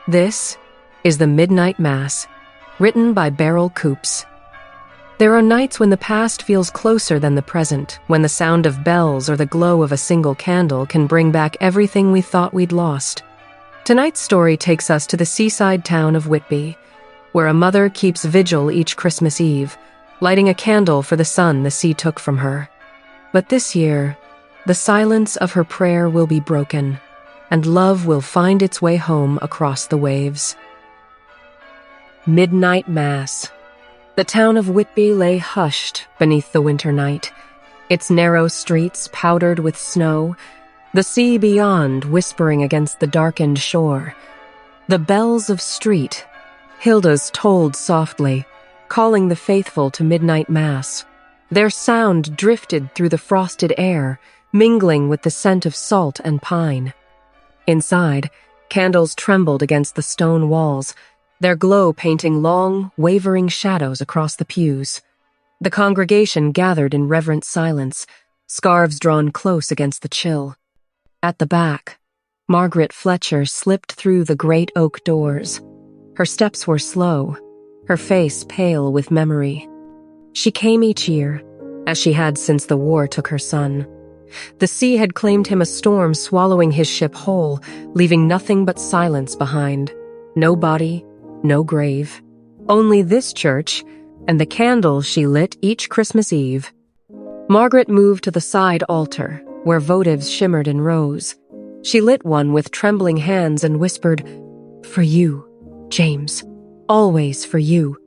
This is the Midnight Mass, written by Barrel Coops. There are nights when the past feels closer than the present, when the sound of bells or the glow of a single candle can bring back everything we thought we'd lost. Tonight's story takes us to the seaside town of Whitby, where a mother keeps vigil each Christmas Eve, lighting a candle for the son the sea took from her. But this year, the silence of her prayer will be broken, and love will find its way home across the waves. Midnight Mass. The town of Whitby lay hushed beneath the winter night, its narrow streets powdered with snow, the sea beyond whispering against the darkened shore. The bells of street, Hilda's tolled softly, calling the faithful to midnight mass. Their sound drifted through the frosted air, mingling with the scent of salt and pine. Inside, candles trembled against the stone walls, their glow painting long, wavering shadows across the pews. The congregation gathered in reverent silence, scarves drawn close against the chill. At the back, Margaret Fletcher slipped through the great oak doors. Her steps were slow, her face pale with memory. She came each year, as she had since the war took her son. The sea had claimed him a storm, swallowing his ship whole, leaving nothing but silence behind. No body, no grave. Only this church, and the candle she lit each Christmas Eve. Margaret moved to the side altar, where votives shimmered in rows. She lit one with trembling hands and whispered, "For you, James, always for you."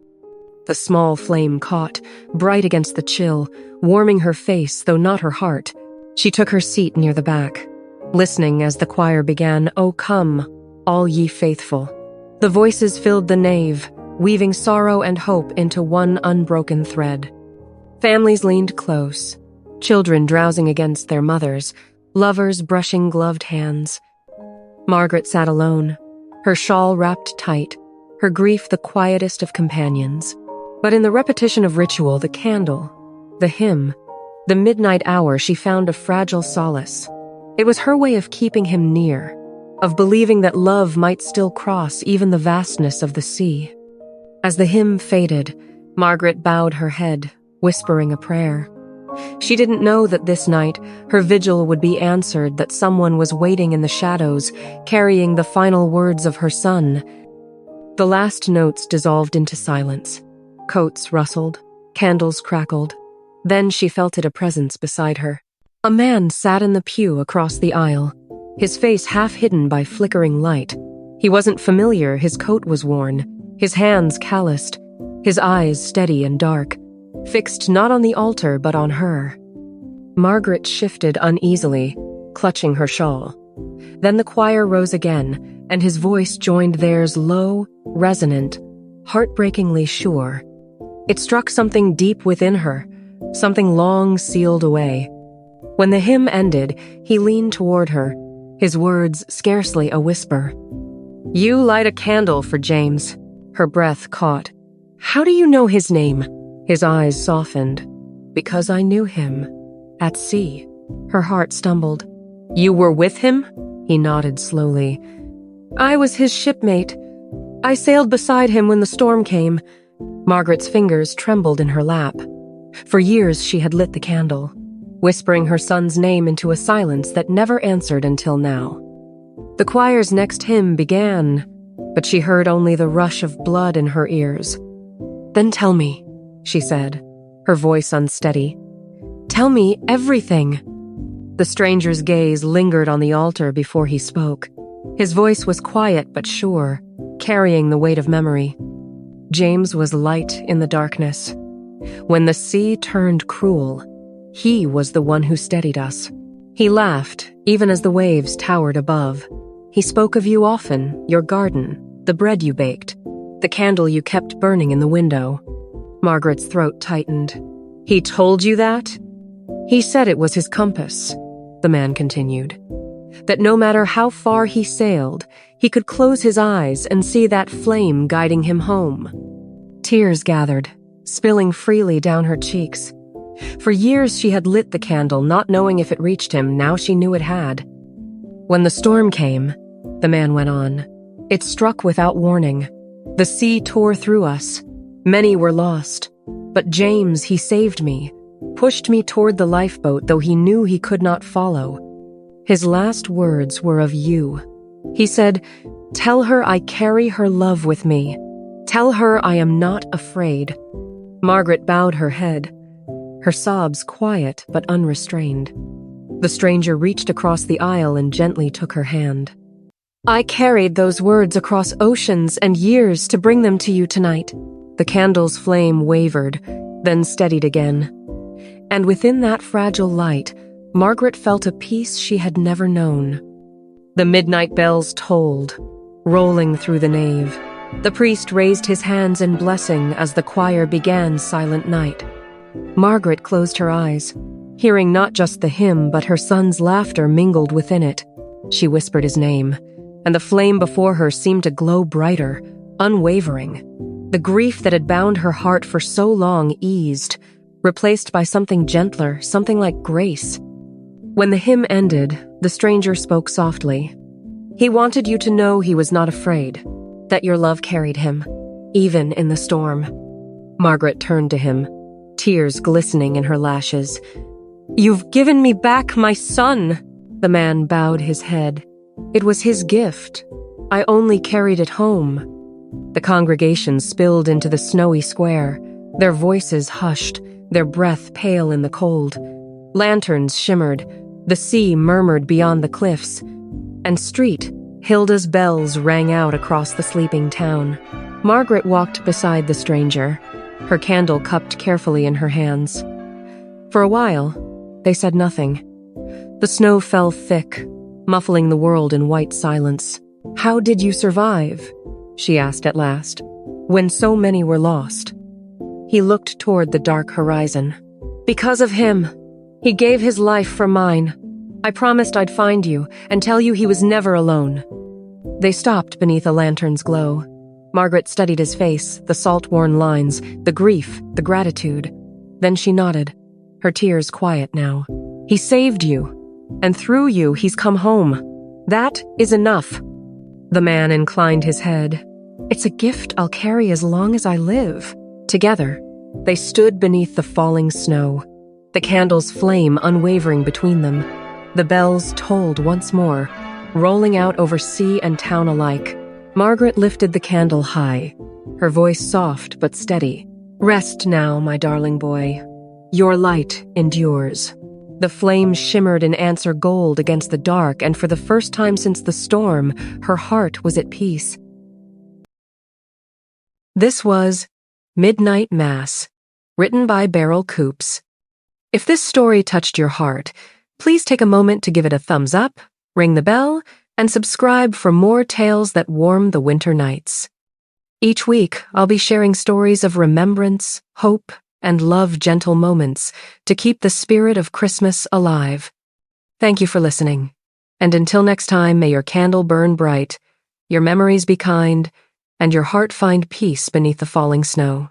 The small flame caught, bright against the chill, warming her face, though not her heart. She took her seat near the back, listening as the choir began, "O come, all ye faithful." The voices filled the nave, weaving sorrow and hope into one unbroken thread. Families leaned close, children drowsing against their mothers, lovers brushing gloved hands. Margaret sat alone, her shawl wrapped tight, her grief the quietest of companions. But in the repetition of ritual, the candle, the hymn, the midnight hour, she found a fragile solace. It was her way of keeping him near, of believing that love might still cross even the vastness of the sea. As the hymn faded, Margaret bowed her head, whispering a prayer. She didn't know that this night her vigil would be answered, that someone was waiting in the shadows, carrying the final words of her son. The last notes dissolved into silence. Coats rustled, candles crackled. Then she felt a presence beside her. A man sat in the pew across the aisle, his face half hidden by flickering light. He wasn't familiar, his coat was worn, his hands calloused, his eyes steady and dark, fixed not on the altar but on her. Margaret shifted uneasily, clutching her shawl. Then the choir rose again, and his voice joined theirs, low, resonant, heartbreakingly sure. It struck something deep within her, something long sealed away. When the hymn ended, he leaned toward her, his words scarcely a whisper. "You light a candle for James." Her breath caught. "How do you know his name?" His eyes softened. "Because I knew him. At sea." Her heart stumbled. "You were with him?" He nodded slowly. "I was his shipmate. I sailed beside him when the storm came." Margaret's fingers trembled in her lap. For years she had lit the candle, whispering her son's name into a silence that never answered until now. The choir's next hymn began, but she heard only the rush of blood in her ears. "Then tell me," she said, her voice unsteady. "Tell me everything." The stranger's gaze lingered on the altar before he spoke. His voice was quiet but sure, carrying the weight of memory. James was light in the darkness. When the sea turned cruel, he was the one who steadied us. He laughed, even as the waves towered above. He spoke of you often, your garden, the bread you baked, the candle you kept burning in the window. Margaret's throat tightened. "He told you that?" "He said it was his compass," the man continued. "That no matter how far he sailed, he could close his eyes and see that flame guiding him home." Tears gathered, spilling freely down her cheeks. For years she had lit the candle, not knowing if it reached him. Now she knew it had. "When the storm came," the man went on, It struck without warning. The sea tore through us. Many were lost. But James, he saved me, pushed me toward the lifeboat, though he knew he could not follow. His last words were of you. He said, "Tell her I carry her love with me. Tell her I am not afraid." Margaret bowed her head, her sobs quiet but unrestrained. The stranger reached across the aisle and gently took her hand. "I carried those words across oceans and years to bring them to you tonight." The candle's flame wavered, then steadied again. And within that fragile light, Margaret felt a peace she had never known. The midnight bells tolled, rolling through the nave. The priest raised his hands in blessing as the choir began Silent Night. Margaret closed her eyes, hearing not just the hymn but her son's laughter mingled within it. She whispered his name, and the flame before her seemed to glow brighter, unwavering. The grief that had bound her heart for so long eased, replaced by something gentler, something like grace. When the hymn ended, the stranger spoke softly. He wanted you to know he was not afraid, that your love carried him, even in the storm. Margaret turned to him, tears glistening in her lashes. "You've given me back my son!" The man bowed his head. "It was his gift. I only carried it home." The congregation spilled into the snowy square, their voices hushed, their breath pale in the cold. Lanterns shimmered, the sea murmured beyond the cliffs, and street, Hilda's bells rang out across the sleeping town. Margaret walked beside the stranger, her candle cupped carefully in her hands. For a while, they said nothing. The snow fell thick, muffling the world in white silence. "How did you survive?" she asked at last, "when so many were lost?" He looked toward the dark horizon. "Because of him. He gave his life for mine. I promised I'd find you and tell you he was never alone." They stopped beneath a lantern's glow. Margaret studied his face, the salt-worn lines, the grief, the gratitude. Then she nodded, her tears quiet now. "He saved you, and through you he's come home. That is enough." The man inclined his head. "It's a gift I'll carry as long as I live." Together, they stood beneath the falling snow, the candle's flame unwavering between them. The bells tolled once more, rolling out over sea and town alike. Margaret lifted the candle high, her voice soft but steady. "Rest now, my darling boy. Your light endures." The flame shimmered in answer gold against the dark, and for the first time since the storm, her heart was at peace. This was Midnight Mass, written by Barrel Coops. If this story touched your heart, please take a moment to give it a thumbs up, ring the bell, and subscribe for more tales that warm the winter nights. Each week, I'll be sharing stories of remembrance, hope, and love-gentle moments to keep the spirit of Christmas alive. Thank you for listening. And until next time, may your candle burn bright, your memories be kind, and your heart find peace beneath the falling snow.